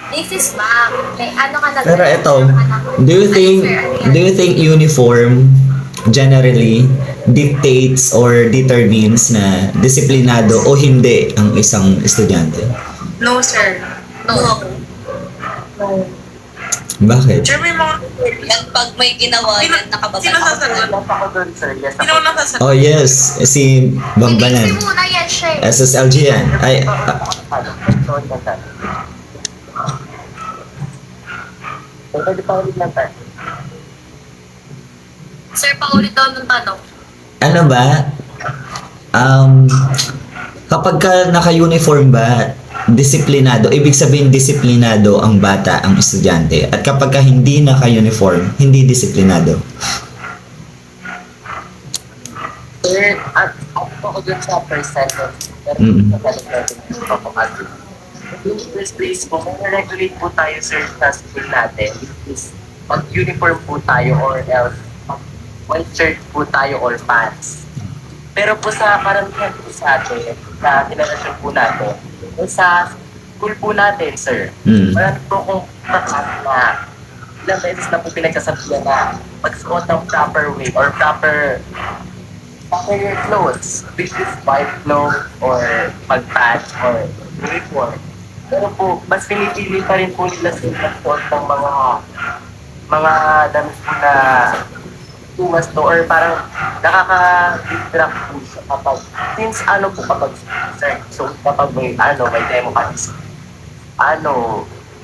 This is ma'am. May ano ka na Pero ito, do you think uniform generally dictates or determines na disiplinado o hindi ang isang estudyante? No, sir. No. No. Bakit? Sir, may mga... Yan pag may ginawa, Sino- yan nakababa. sino sasagot? Ako doon, sir. Yes, Sino ako. na sasagot? Oh yes, si Bambanan. Hindi muna yan siya eh. SSLG yan. Ay, Sorry na, sir. Pwede pa ulit lang, sir. Sir, paulit daw ng tanong. ano ba? Kapag ka naka-uniform ba, disiplinado, ibig sabihin disiplinado ang bata, ang estudyante. At kapag ka hindi naka-uniform, hindi disiplinado. Sir, at ako dun sa percentage. Pero Mm. sa percentage ako kasi. In the first place po, kung regulate po tayo, sir, sa school natin, is mag-uniform po tayo or else white shirt po tayo or pants. Pero po sa karamihan po sa atin, sa generasyon po natin, sa school po natin, sir, Mm. marami po kung na ilang beses na po pinagsasabihan na magsuot ng proper way or proper your clothes, which is white clothes or pag-patch or uniform. Pero po, mas pinipili pa rin po nila sila magsuot ng mga damit po na tumas to or parang nakaka-distract po siya kapag since ano po kapag sir, so kapag may demo kasi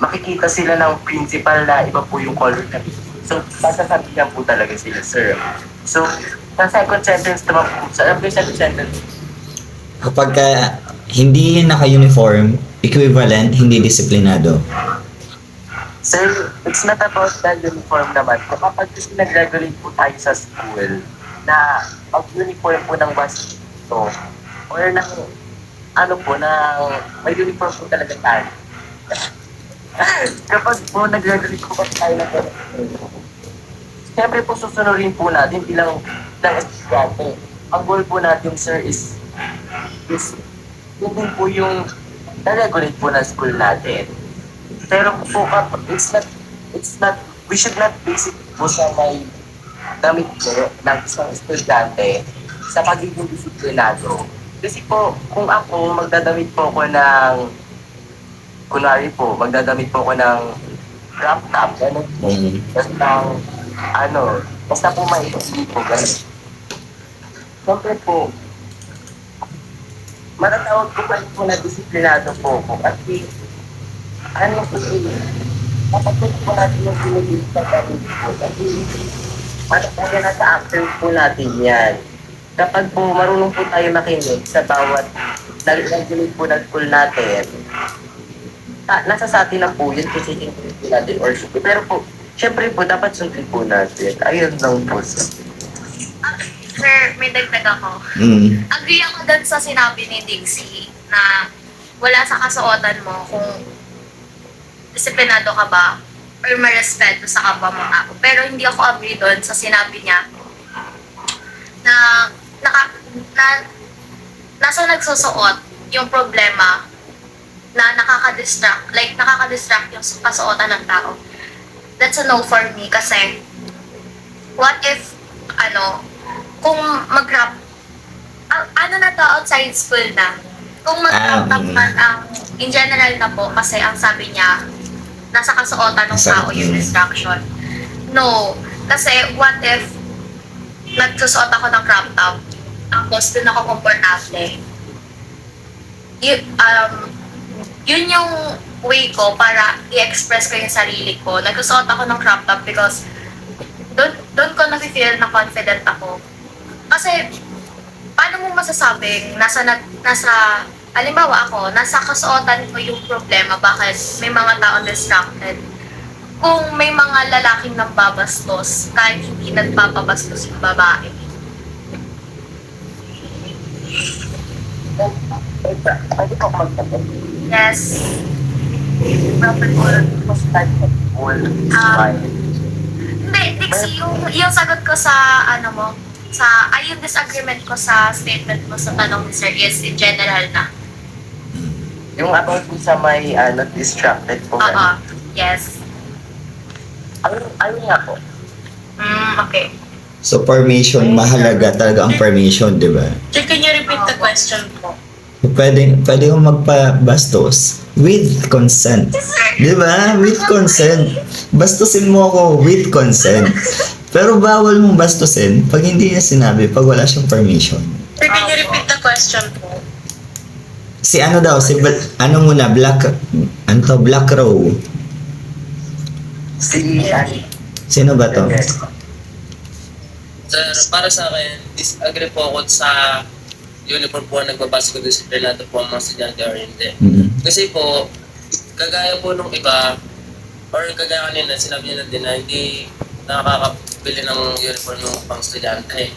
makikita sila ng principal na iba po yung color na so masasabihan po talaga sila sir. So sa second sentence naman po sir, ano yung second sentence? Kapag ka hindi naka-uniform, equivalent, hindi disiplinado. Sir, it's not about the uniform naman. Kapag kasi nag-regulate po tayo sa school na mag-uniform po ng basketball or ng may uniform po talaga tayo. Kapag po nag-regulate po kasi tayo ng siyempre po susunurin po natin bilang estudyante. Ang goal po natin, sir, is yun din po yung na-regulate po ng school natin. Pero po it's not, we should not base it po sa may damit po ng isang estudyante sa pagiging disiplinado. Kasi po, kung ako magdadamit po ako ng, kunwari po, magdadamit po ako ng crop top, gano'n po. Mm. Basta po may po, gano'n. Siyempre po, matatawag ko pa rin po na disiplinado po ako kasi po kapag po natin yung pinigil sa gamit po kasi po yan nasa action po natin yan. Kapag po marunong po tayo makinig sa bawat nag-regulate po ng school natin, nasa sa atin na po yun kasi sundin po natin or sundin. Pero po, syempre po dapat sundin po natin. Ayun lang po sir. Sir, may dagdag ako. Mm. Agree ako dun sa sinabi ni Dixie na wala sa kasuotan mo kung disiplinado ka ba or marespeto sa kapwa mong tao. Pero hindi ako agree dun sa sinabi niya na nasa nagsusuot yung problema na nakaka-distract yung kasuotan ng tao. That's a no for me kasi what if kung mag-rap na to outside school na kung mag-rap up man ang in general na po kasi ang sabi niya nasa kasuotan ng tao yung distraction. No, kasi what if nagsusuot ako ng crop top tapos dun ako komportable. Yun yung way ko para i-express ko yung sarili ko. Nagsusuot ako ng crop top because doon ko na-feel na confident ako. Kasi, paano mo masasabing halimbawa ako, nasa kasuotan ko yung problema, bakit may mga taong distracted? Kung may mga lalaking nambabastos, kahit hindi nagpapabastos yung babae. Pwede po magtagal. Yes. Proper po mas type of school. Hindi, Dixie, yung sagot ko sa yung disagreement ko sa statement mo sa tanong ni Sir is in general na. Yung about po sa may not distracted po. Oo. Yes. Ano nga po? Okay. So, formation, mahalaga talaga ang formation, di ba? Sir, can you repeat the question po? Pwede kong magpabastos with consent. Di ba? With consent. Bastusin mo ako with consent. Pero bawal mong bastusin pag hindi niya sinabi, pag wala siyang permission. Sir, can you repeat the question po? Si ano daw, ano muna, Black Row. Sino ba to? Sir, para sa akin, disagree po ako sa uniform po na nagbabasa ko disiplinado po ang mga estudyante or hindi. Mm-mm. Kasi po, kagaya po nung iba, or kagaya kanina, sinabi nila din na hindi nakakabili ng uniform ng pang estudyante.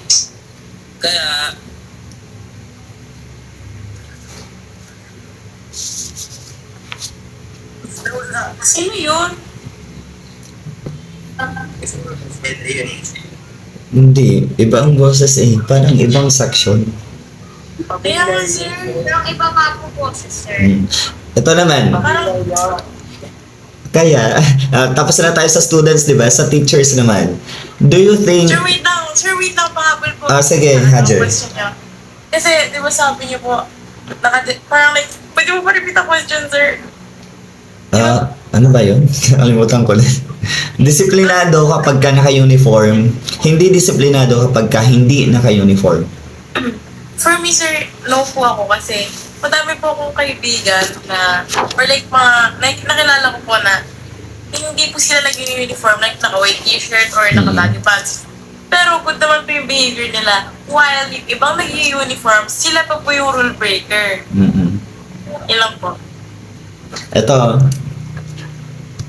Kaya, Sino yun? Hindi, iba ang boses eh. Parang ibang section. Kaya nga, sir. Pero ang iba nga po po, sir. Ito naman, Parang, kaya, tapos na tayo sa students, di ba? Sa teachers naman. Do you think, sir, wait lang. Sir, wait lang. Pahabol po. sige, Ano Hajer. question niya? Kasi, di ba sabi niyo po, parang like, pwede mo pa repeat ang question, sir? ano ba yun? Kalimutan ko lang. Disiplinado kapag ka naka-uniform, hindi disiplinado kapag ka hindi naka-uniform. For me, sir, no po ako kasi madami po akong kaibigan na, or like nakilala ko po na hindi po sila nag-uniform, like naka-white t-shirt or naka-baggy pants. Pero good naman po yung behavior nila. While yung ibang nag-uniform, sila pa po yung rule breaker. Mm-mm. Yun lang po. Ito,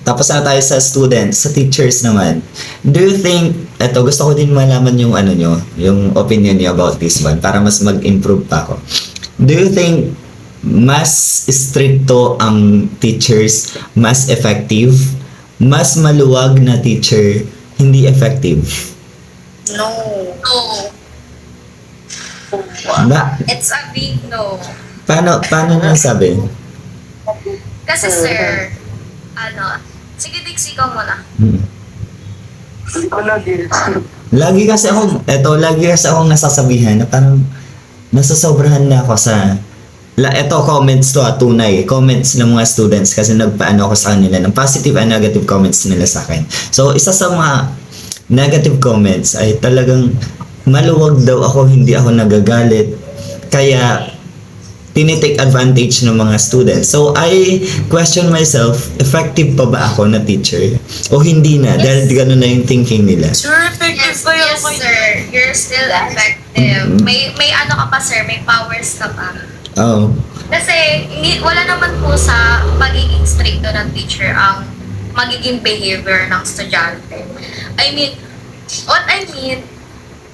tapos na tayo sa students, sa teachers naman. Do you think, gusto ko din malaman yung ano nyo, yung opinion nyo about this one, para mas mag-improve pa ako. Do you think mas stricto ang teachers, mas effective? Mas maluwag na teacher, hindi effective? No. No. Ba, It's a big no. paano nasabi? Kasi sir, sige Dix, ikaw muna. Lagi kasi akong nasasabihan na parang nasasobrahan na ako sa comments to tunay. Comments ng mga students kasi nagpaano ako sa kanila ng positive and negative comments nila sa akin. So, isa sa mga negative comments ay talagang maluwag daw ako, hindi ako nagagalit. Kaya, tinitake advantage ng mga students. So, I question myself, effective pa ba ako na teacher? O hindi na, dahil gano'n na yung thinking nila. Sure, effective Yes, kayo. yes sir. You're still effective. May ano ka pa sir, may powers ka pa. Oh. Kasi wala naman po sa pagiging stricto ng teacher ang magiging behavior ng estudyante. What I mean,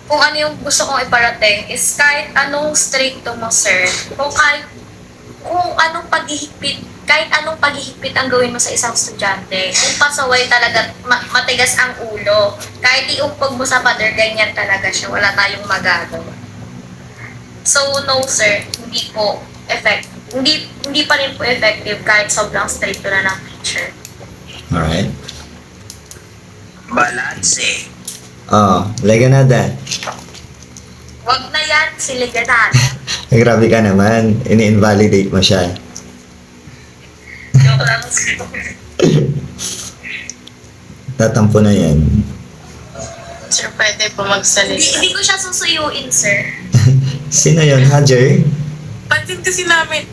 kung ano yung gusto kong iparating is kahit anong stricto mo sir, kung anong paghihigpit, kahit anong paghihigpit ang gawin mo sa isang estudyante, kung pasaway talaga, matigas ang ulo, kahit iumpog mo sa pader, ganyan talaga siya, wala tayong magagawa. So no sir, hindi po hindi pa rin po effective kahit sobrang stricto na ng teacher. Alright. Balance. Oh, Leganada. Wag na yan, siliganan. Grabe ka naman. Ini-invalidate mo siya. Joke lang. Tatampo na yan. Sir, pwede po magsalita. Hindi ko siya susuyuin, sir. Sino yun? Hajer? Pansin kasi namin,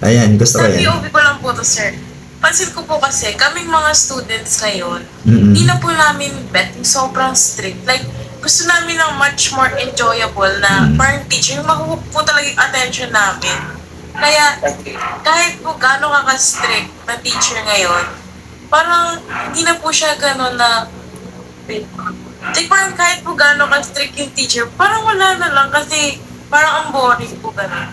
Ayan. Gusto ko sa yan. POV ko lang po to, sir. Pansin ko po kasi, kaming mga students ngayon, Mm-mm. hindi na po namin bet yung sobrang strict. Like, gusto namin ng much more enjoyable na parang teacher, yung makukuha po talaga yung attention namin. Kaya, kahit po gano'n ka-strict na teacher ngayon, parang hindi na po siya gano'n na, like parang kahit po gano'n ka-strict yung teacher, parang wala na lang kasi parang ang boring po gano'n.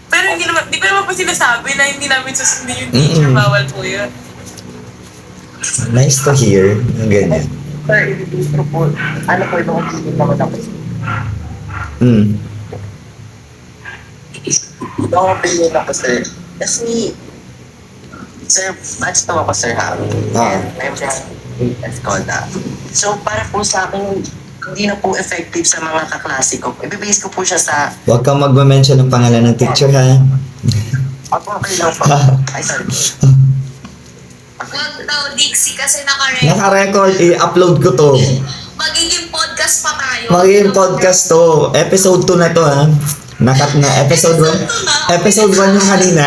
Pero hindi ko naman po sinasabi na hindi namin susundin yung teacher, bawal po yun. Nice to hear. Ang ganyan. Sir, i-intro po. Ano po yung mga naman ako? Mm. Yung opinion ako, sir, Kasi, sir, batch to ako, sir, ha? Ah. And I'm just Escola. So, para po sa akin, hindi na po effective sa mga kaklase ko. Ibibase ko po siya sa, Huwag kang mag-mention ng pangalan ng teacher ha. okay lang po. Ay, sorry. Wag daw, Dixie, kasi naka-record. Naka-record, i-upload ko to. Magiging podcast pa tayo. Magiging podcast to. Episode 2 na to ha. Nakat na episode 1. Episode 1 yung kanina.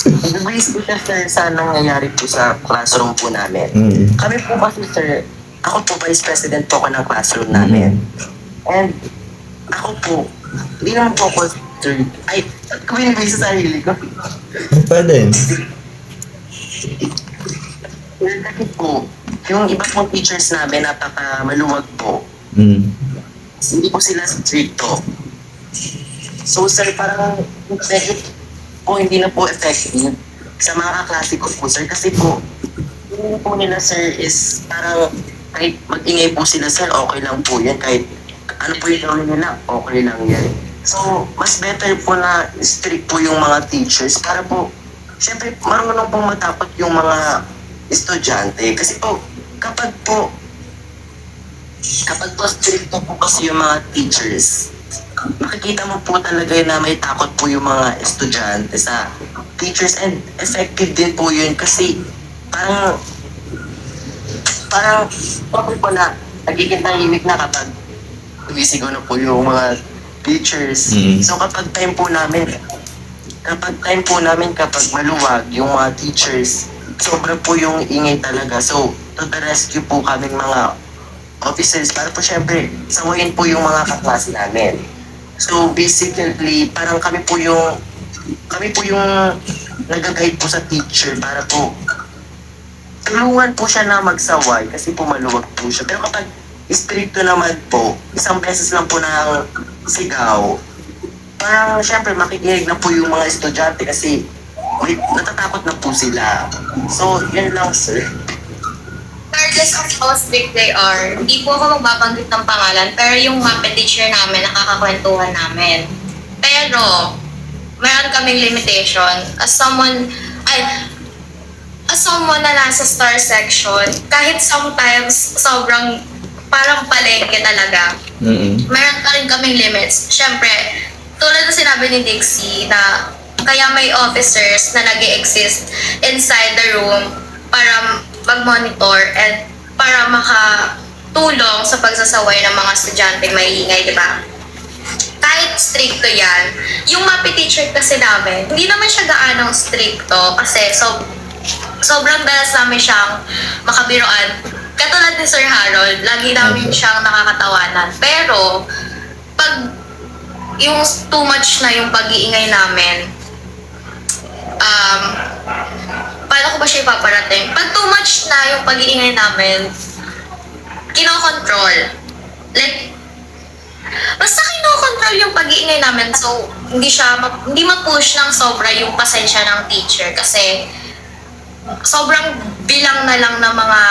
Ibibase ko siya, sir, sa nangyayari po sa classroom po namin. Kami po kasi, sir, ako po vice president po ako ng classroom namin. And ako po, hindi naman po ako, sir, ay, kumilibay sa sarili ko. Pwede. Sir, kasi po, yung iba pong teachers namin, napaka maluwag po. Hindi po sila stricto. So, sir, parang medyo po hindi na po effective sa mga kaklase ko po, sir. Kasi po, yung po nila, sir, is parang kahit mag-ingay po sila, sir, okay lang po yan. Kahit ano po yung gawin nila, okay lang yan. So, mas better po na strict po yung mga teachers para po, syempre, marunong pong matapot yung mga estudyante. Kasi po, kapag po strict po kasi yung mga teachers, makikita mo po talaga na may takot po yung mga estudyante sa teachers, and effective din po yun kasi parang okay po na nagiging tahimik na kapag tumisigaw na po yung mga teachers. So kapag time po namin kapag maluwag yung mga teachers, sobra po yung ingay talaga. So to the rescue po kaming mga officers para po syempre sawayin po yung mga kaklase namin. So basically, parang kami po yung nag-guide po sa teacher para po tulungan po siya na magsaway kasi po maluwag po siya. Pero kapag stricto naman po, isang beses lang po ng sigaw, parang syempre makikinig na po yung mga estudyante kasi natatakot na po sila. So, yun lang, sir. Regardless of how strict they are, hindi po ako magbabanggit ng pangalan, pero yung MAPE teacher namin, nakakakwentuhan namin. Pero, meron kaming limitation. As someone na nasa star section, kahit sometimes sobrang parang palengke talaga, meron ka rin kaming limits. Siyempre, tulad na sinabi ni Dixie na kaya may officers na nag-exist inside the room para mag-monitor and para makatulong sa pagsasaway ng mga estudyante maingay, di ba? Kahit stricto yan, yung MAPE teacher kasi namin, hindi naman siya gaanong stricto kasi sobrang dalas namin siyang makabiruan. Katulad ni Sir Harold, lagi namin siyang nakakatawanan. Pero, pag yung too much na yung pag-iingay namin, paano ko ba siya ipaparating? Pag too much na yung pag-iingay namin, kinokontrol. Like, basta kinokontrol yung pag-iingay namin, so hindi ma-push ng sobra yung pasensya ng teacher kasi sobrang bilang na lang ng mga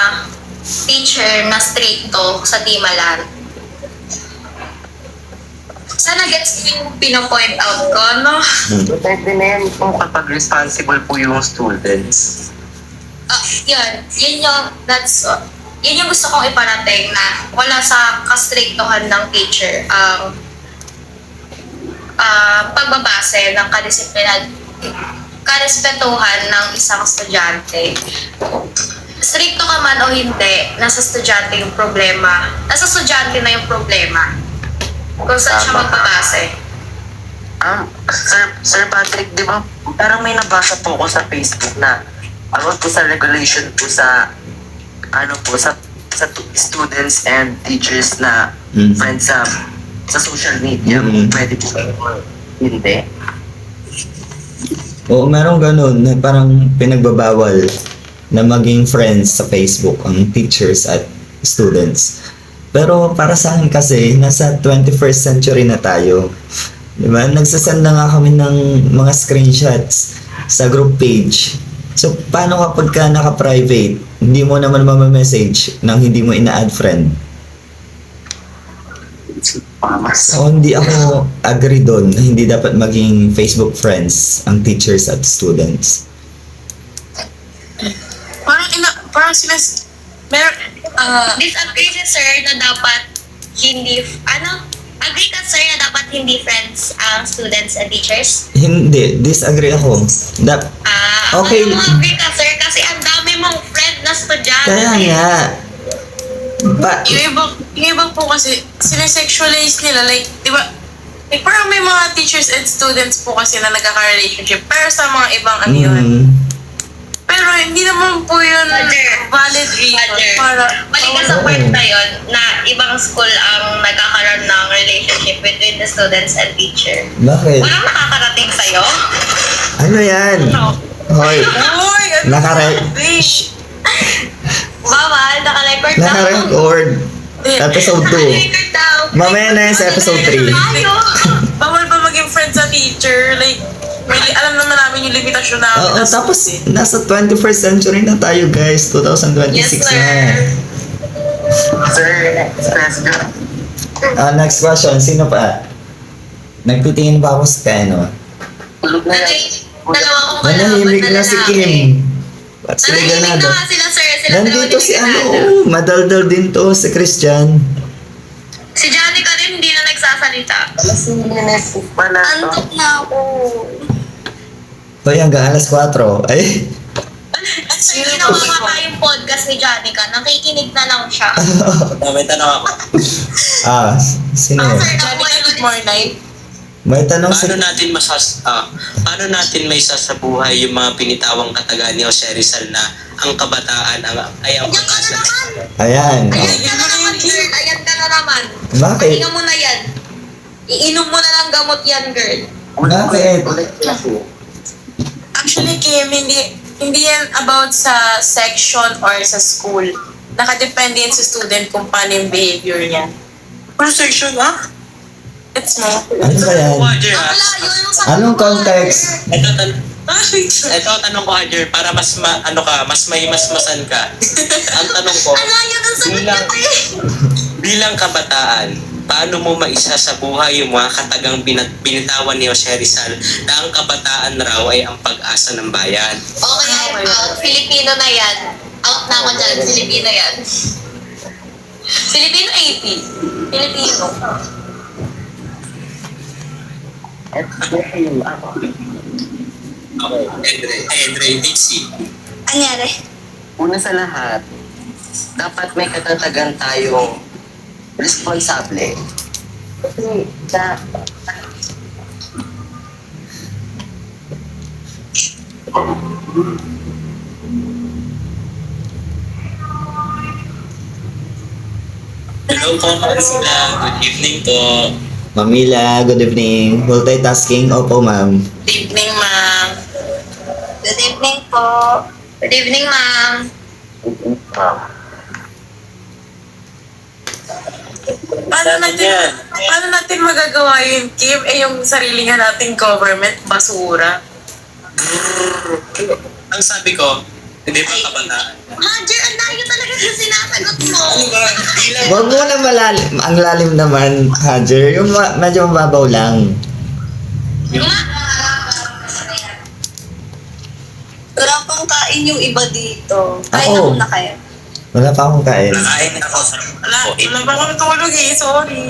teacher na stricto sa Timalan. Sana gets ko yung pino-point out ko, no? Pwede na yan po kapag responsible po yung students. Yun yung gusto kong iparating na wala sa kastriktohan ng teacher ang pagbabase ng karespetuhan ng isang estudyante. Stricto ka man o hindi, nasa estudyante yung problema. Nasa estudyante na yung problema. Kung saan siya magpapase. Sir Patrick, di ba, parang may nabasa po ko sa Facebook na about po sa regulation po sa students and teachers na friends sa social media. Pwede po hindi. Oo, merong ganun na parang pinagbabawal na maging friends sa Facebook ang teachers at students. Pero para sa akin kasi, nasa 21st century na tayo. Diba? Nagsasend na nga kami ng mga screenshots sa group page. So, paano kapag ka naka-private, hindi mo naman mamamessage nang hindi mo ina-add friend? So, hindi ako agree doon na hindi dapat maging Facebook friends ang teachers at students. Parang Disagree si sir na dapat hindi, agree ka sir na dapat hindi friends ang students and teachers? Hindi, disagree ako. Okay. Ano agree ka sir? Kasi ang dami mong friend na estudyante. Kaya nga. yung ibang po kasi, sinesexualize nila, like, di ba, like, parang may mga teachers and students po kasi na nagkaka-relationship, pero sa mga ibang ano yun. Pero hindi naman po yun valid reason para... Balik ka sa part na yun na ibang school ang nagkakaroon ng relationship between the students and teacher. Bakit? Walang nakakarating sa'yo? Ano yan? Hoy, Uy! Bawal, naka-record daw. naka-record. Episode 2. Naka-record daw. Mamaya na yan sa episode 3. Tayo. Bawal ba maging friend sa teacher? Like, alam naman namin yung limitasyon namin. Oo, tapos nasa 21st century na tayo guys. 2026 Yes, sir. na. Sir, next question. Next question, sino pa? Nagtitingin ba ako sa ano? Tulog na yan. Dalawa kong kalaban Nanahimik na si lalaki. Kim. What's the Nanahimik na ganado? nga sila sir. Sila Nandito dalawa si yung ano, ganado. madaldal din to, si Christian. Si Johnny ka rin hindi na nagsasalita. Alas minutes pa na to. Antok na ako. Hoy, hanggang alas 4. Ay, At sir, ginawa nga yung podcast ni Johnny ka. Nakikinig na lang siya. May tanong ako. sino Ah, yun? sir, Johnny, nakuha good morning. May tanong si... Paano natin may sasabuhay yung mga pinitawang kataga ni Jose Rizal na ang kabataan ay ang Ayan ka na pag-asa? naman. Ayan. Ayan ka na naman, girl. Ayan ka na naman. Bakit? Pahinga mo na yan. Iinom mo na ng gamot yan, girl. Bakit? Actually, Kim, hindi yan about sa section or sa school. Nakadepende yan sa student kung paano yung behavior niya. Ano section, ha? It's mo. Ano ba yan? Hajer, Ang ha? malayo yung sa... Anong context? Ito tanong ko, Hajer, para mas may masmasan ka. Ang tanong ko, Ang layo ng sagot bilang, niya, eh. bilang kabataan, paano mo maisa sa buhay yung mga katagang binitawan ni Jose Rizal na ang kabataan raw ay ang pag-asa ng bayan? Okay, I'm out. Filipino na yan. Out na ako dyan. Filipino yan. Filipino 80. Filipino. Andre, Dixie. Anyari? Una sa lahat, dapat may katatagan tayong responsable. Kasi Hello po, sila. Good evening po. Mamila, good evening. Multitasking? Opo, ma'am. Good evening, ma'am. Good evening po. Good evening, ma'am. Paano natin magagawa yun, Kim? Yung sarili nga nating government, basura. Ang sabi ko, hindi pa kabataan. Hajer, ang layo talaga sa sinasagot mo. Bilang Huwag mo na malalim. Ang lalim naman, Hajer. Yung medyo mababaw lang. Wala pang kain yung iba dito. Kain Ako. na muna kayo. Wala pa akong kain. nakain ako sa Wala ba kami tulog eh? Sorry.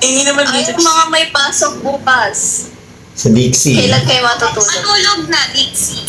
Hindi naman Ay, dito. yung mga may pasok bukas. Sa Dixie. Kailan kayo matutulog? Matulog na, Dixie.